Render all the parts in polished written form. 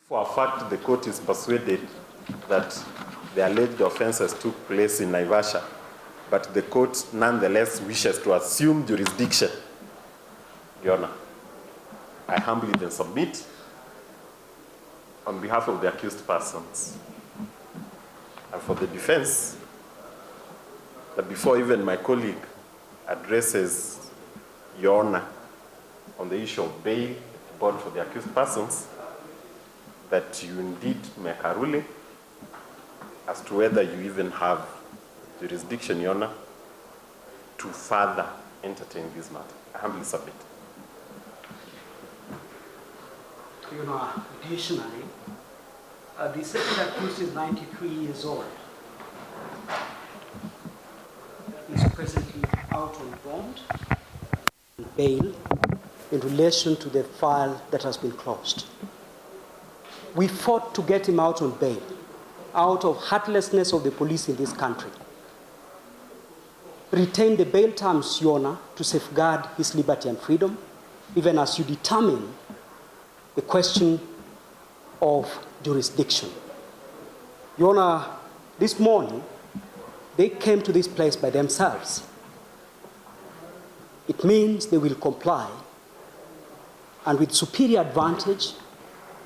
For a fact, the court is persuaded that the alleged offences took place in Naivasha, but the court nonetheless wishes to assume jurisdiction. Your Honor, I humbly then submit on behalf of the accused persons and for the defense that before even my colleague addresses Your Honor on the issue of bail bond for the accused persons, that you indeed make a ruling as to whether you even have jurisdiction, Your Honor, to further entertain this matter. I humbly submit. Your Honor, additionally, the second accused is 93 years old. He is presently out on bond and bail in relation to the file that has been closed. We fought to get him out on bail, out of heartlessness of the police in this country. Retain the bail terms, Your Honor, to safeguard his liberty and freedom, even as you determine the question of jurisdiction. Your Honor, this morning, they came to this place by themselves. It means they will comply, and with superior advantage,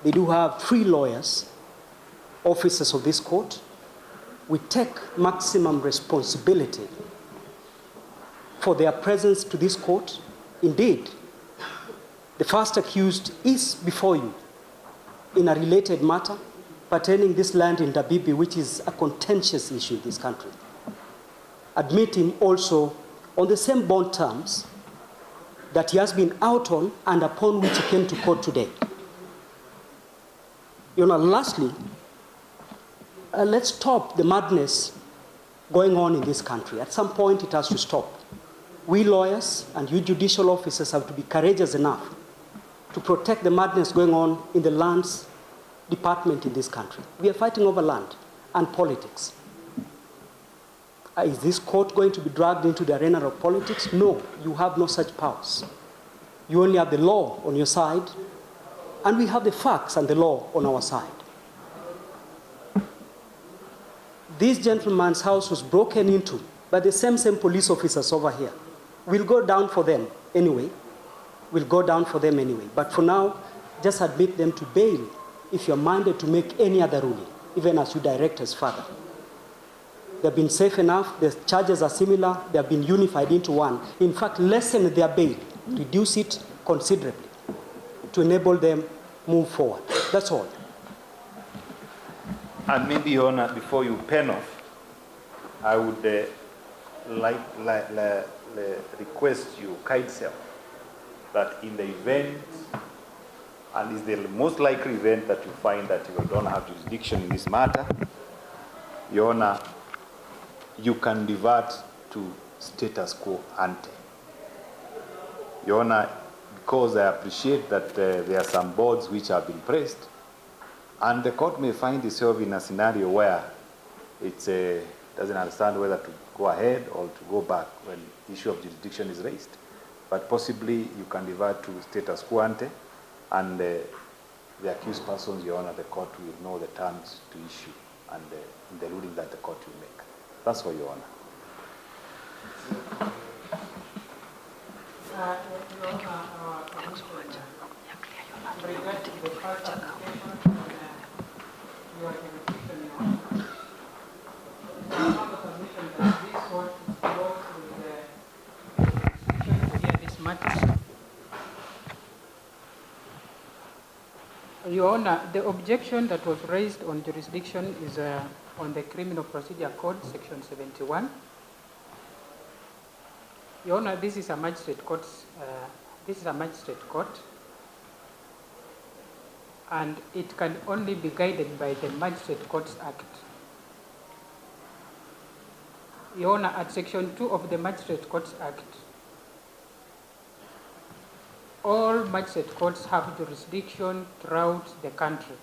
they do have 3 lawyers, officers of this court. We take maximum responsibility for their presence to this court. Indeed, the first accused is before you in a related matter pertaining this land in Ndabibi, which is a contentious issue in this country. Admit him also on the same bond terms that he has been out on and upon which he came to court today. Your Honor, lastly, let's stop the madness going on in this country. At some point, it has to stop. We lawyers and you judicial officers have to be courageous enough to protect the madness going on in the lands department in this country. We are fighting over land and politics. Is this court going to be dragged into the arena of politics? No, you have no such powers. You only have the law on your side, and we have the facts and the law on our side. This gentleman's house was broken into by the same police officers over here. We'll go down for them anyway. We'll go down for them anyway. But for now, just admit them to bail if you're minded to make any other ruling, even as you direct us further. They've been safe enough. The charges are similar. They have been unified into one. In fact, lessen their bail, reduce it considerably to enable them move forward. That's all. And maybe, Your Honor, before you pen off, I would request you, kind self, that in the event, and is the most likely event that you find that you don't have jurisdiction in this matter, Your Honor, you can revert to status quo ante. Your Honor, because I appreciate that there are some boards which have been pressed, and the court may find itself in a scenario where it doesn't understand whether to go ahead or to go back when the issue of jurisdiction is raised. But possibly you can revert to status quo ante, and the accused persons, Your Honor, the court will know the terms to issue and the ruling that the court will make. That's for Your Honor. Your Honor, the objection that was raised on jurisdiction is on the Criminal Procedure Code, Section 71. Your Honor, this is a magistrate court. And it can only be guided by the Magistrate Courts Act. Your Honor, at Section 2 of the Magistrate Courts Act, all magistrate courts have jurisdiction throughout the country.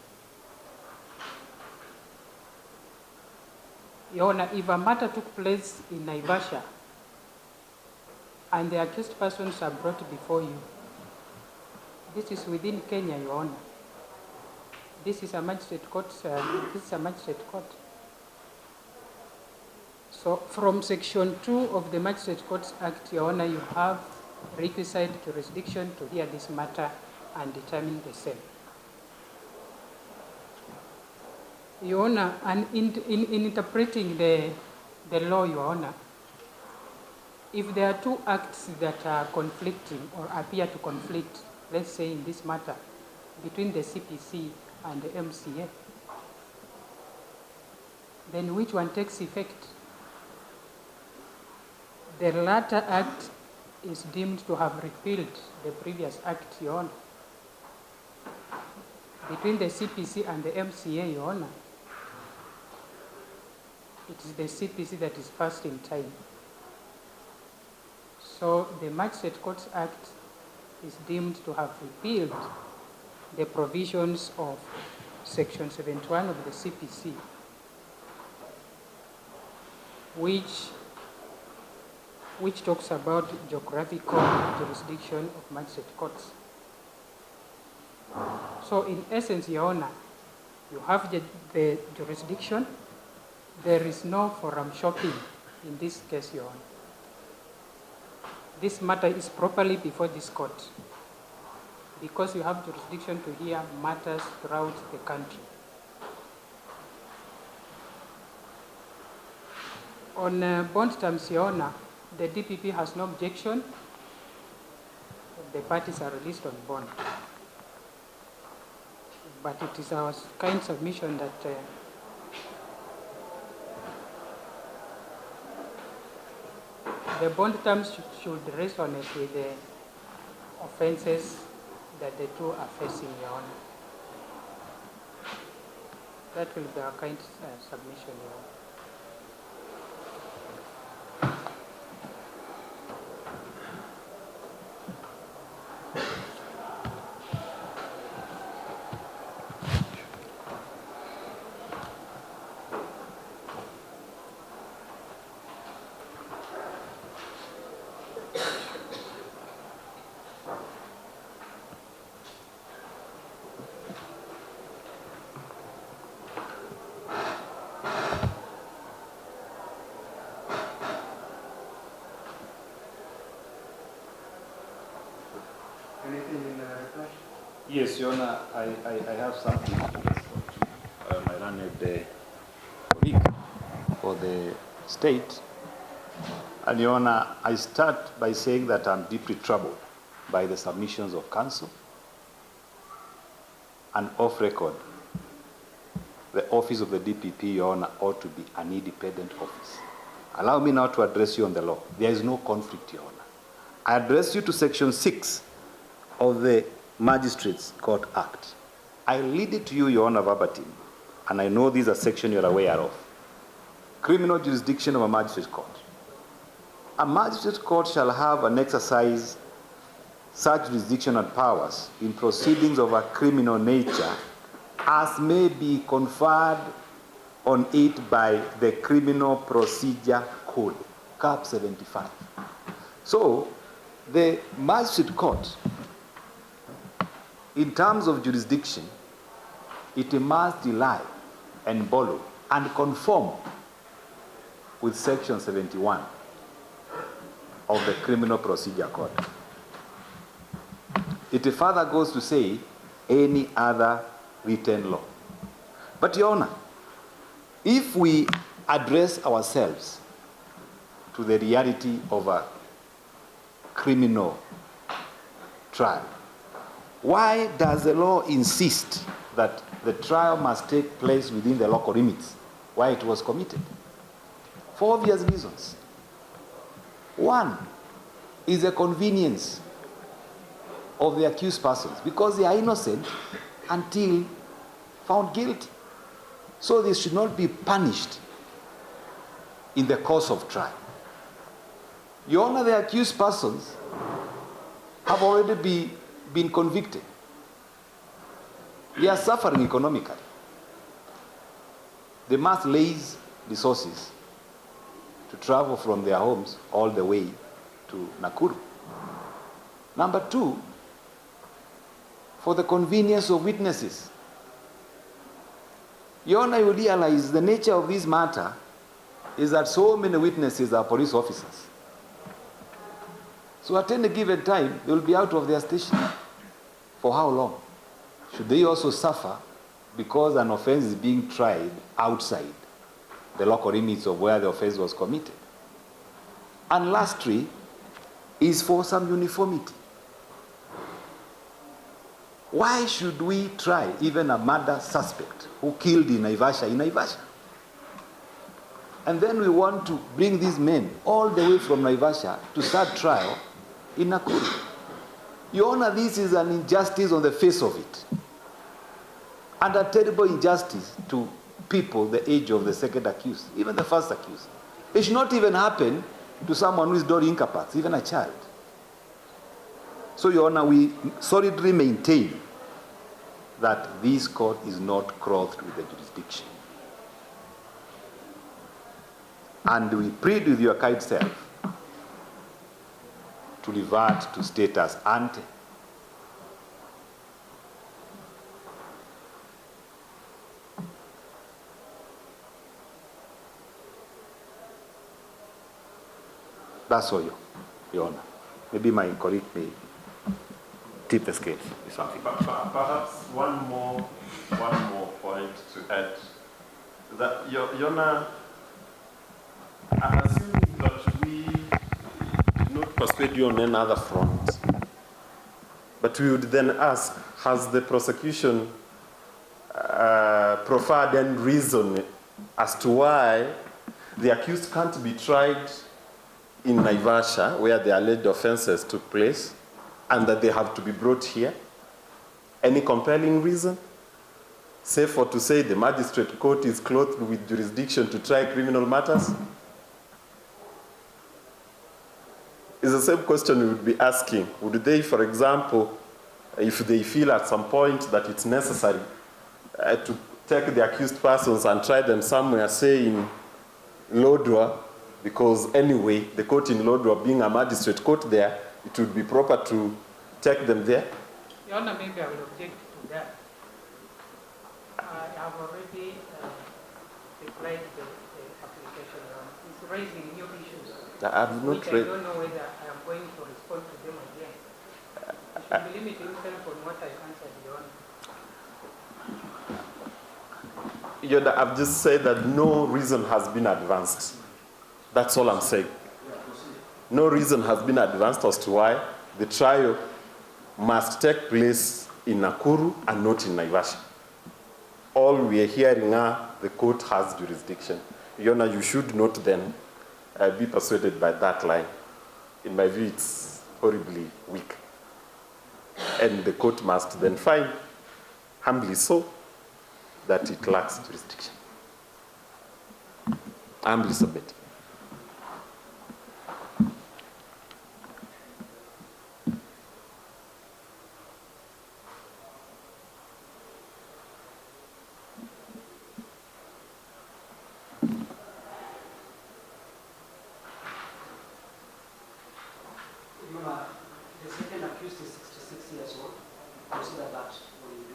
Your Honor, if a matter took place in Naivasha and the accused persons are brought before you, this is within Kenya, Your Honor. This is a magistrate court. So from Section 2 of the Magistrate Courts Act, Your Honor, you have requisite jurisdiction to hear this matter and determine the same. Your Honor, and in interpreting the law, Your Honor, if there are two acts that are conflicting or appear to conflict, let's say in this matter, between the CPC and the MCA, then which one takes effect? The latter act is deemed to have repealed the previous act, Your Honor. Between the CPC and the MCA, Your Honor, it is the CPC that is first in time. So the Magistrate Courts Act is deemed to have repealed the provisions of Section 71 of the CPC, which talks about geographical jurisdiction of magistrate courts. So in essence, Your Honor, you have the jurisdiction. There is no forum shopping in this case, Your Honor. This matter is properly before this court because you have jurisdiction to hear matters throughout the country. On bond terms, Your Honor, the DPP has no objection. The parties are released on bond. But it is our kind submission that the bond terms should resonate with the offenses that the two are facing, Your Honor. That will be our kind submission, Your Honor. Yes, Your Honor, I have something to my learned colleague for the state. And Your Honor, I start by saying that I'm deeply troubled by the submissions of counsel and off record. The office of the DPP, Your Honor, ought to be an independent office. Allow me now to address you on the law. There is no conflict, Your Honor. I address you to Section 6 of the Magistrates Court Act. I read it to you, Your Honor, verbatim, and I know these are sections you're aware of. Criminal jurisdiction of a magistrate court. A magistrate court shall have and exercise such jurisdiction and powers in proceedings of a criminal nature as may be conferred on it by the Criminal Procedure Code, Cap 75. So, the magistrate court, in terms of jurisdiction, it must rely and borrow and conform with Section 71 of the Criminal Procedure Code. It further goes to say any other written law. But Your Honor, if we address ourselves to the reality of a criminal trial, why does the law insist that the trial must take place within the local limits where it was committed? For obvious reasons. One is the convenience of the accused persons because they are innocent until found guilty. So they should not be punished in the course of trial. Your Honor, the accused persons have already been convicted. They are suffering economically. They must raise resources to travel from their homes all the way to Nakuru. Number two, for the convenience of witnesses. Your Honor, you realize the nature of this matter is that so many witnesses are police officers. So at any given time, they will be out of their station. For how long? Should they also suffer because an offense is being tried outside the local limits of where the offense was committed? And lastly, is for some uniformity. Why should we try even a murder suspect who killed in Naivasha? And then we want to bring these men all the way from Naivasha to start trial in Nakuru. Your Honor, this is an injustice on the face of it. And a terrible injustice to people the age of the second accused, even the first accused. It should not even happen to someone who is duly incapacitated, even a child. So, Your Honor, we solidly maintain that this court is not clothed with the jurisdiction. And we plead with your kind self to revert to status ante. That's all, Your Honor. Maybe my colleague may tip the scale or something. Perhaps one more point to add. That, Your Honor, I'm assuming that we did not persuade you on another front. But we would then ask, has the prosecution proffered any reason as to why the accused can't be tried in Naivasha, where the alleged offenses took place, and that they have to be brought here? Any compelling reason? Save for to say the magistrate court is clothed with jurisdiction to try criminal matters? It's the same question we would be asking. Would they, for example, if they feel at some point that it's necessary to take the accused persons and try them somewhere, say in Lodwar, because anyway, the court in Lodwar being a magistrate court there, it would be proper to take them there? Your Honor, maybe I will object to that. I have already declared the application. It's raising new issues, I have not which I read. don't know whether I am going to respond to them again. You should be limiting yourself on what I answered, Your Honor. Your Honor, I've just said that no reason has been advanced. That's all I'm saying. No reason has been advanced as to why the trial must take place in Nakuru and not in Naivasha. All we are hearing are the court has jurisdiction. Your Honor, you should not then be persuaded by that line. In my view, it's horribly weak. And the court must then find, humbly so, that it lacks jurisdiction. Humbly submit. The second accused is 66 years old. Consider that when you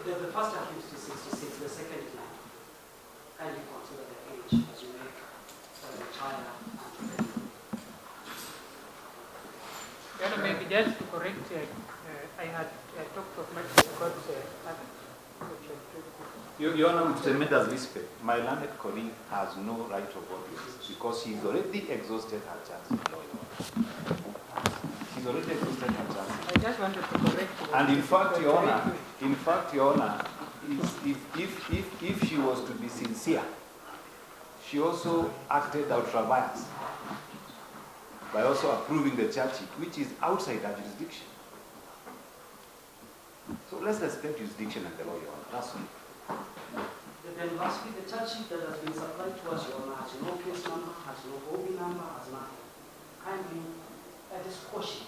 do the first accused is 66, the second is 9. Kindly consider the age as you make the trial and Your Honor, maybe just to correct, I had talked of much about Your Honor, to submit as we speak, my learned colleague has no right of vote because she's already exhausted her chance in law. She's already exhausted her chance. I just wanted to correct you. And in fact, Your Honor, if she was to be sincere, she also acted ultra vires by also approving the charge sheet, which is outside her jurisdiction. So let's respect jurisdiction and the law, Your Honor. That's all. then lastly, the charge sheet that has been supplied to us, Your Honor, has no case number, has no OB number, has nothing. Kindly, that is caution.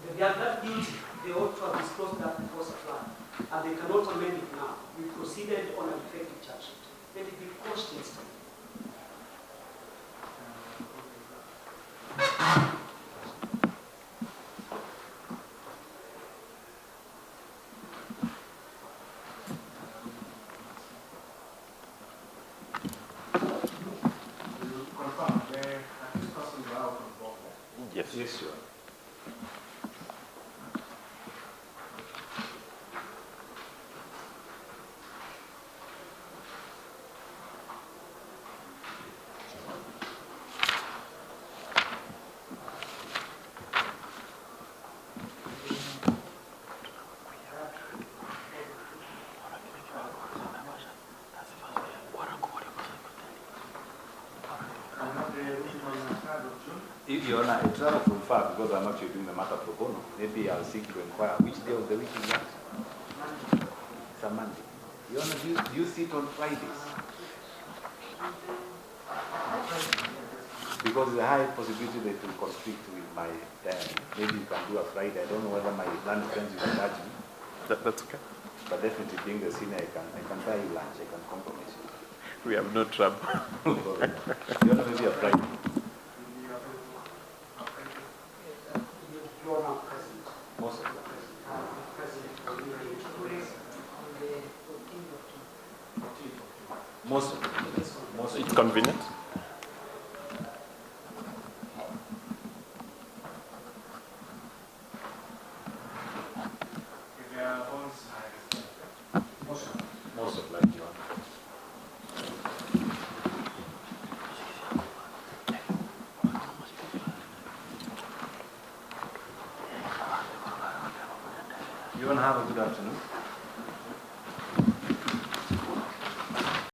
If they are that guilty, they ought to have disclosed that before supply, and they cannot amend it now. We proceeded on an effective charge sheet. Let it be quashed instantly. Yes, sure. If you're not, it's not from far because I'm actually doing the matter pro bono. Maybe I'll seek to inquire which day of the week is that? It's a Monday. Your Honor, do you sit on Fridays? Because there's a high possibility that it will conflict with my time. Maybe you can do a Friday. I don't know whether my lunch friends will charge me. That's okay. But definitely being the senior, I can buy you lunch. I can compromise you. We have no trouble. You want to maybe a Friday? Most of them. Most of them. Most of It's them. convenient. Most of like you. You want to have a good afternoon?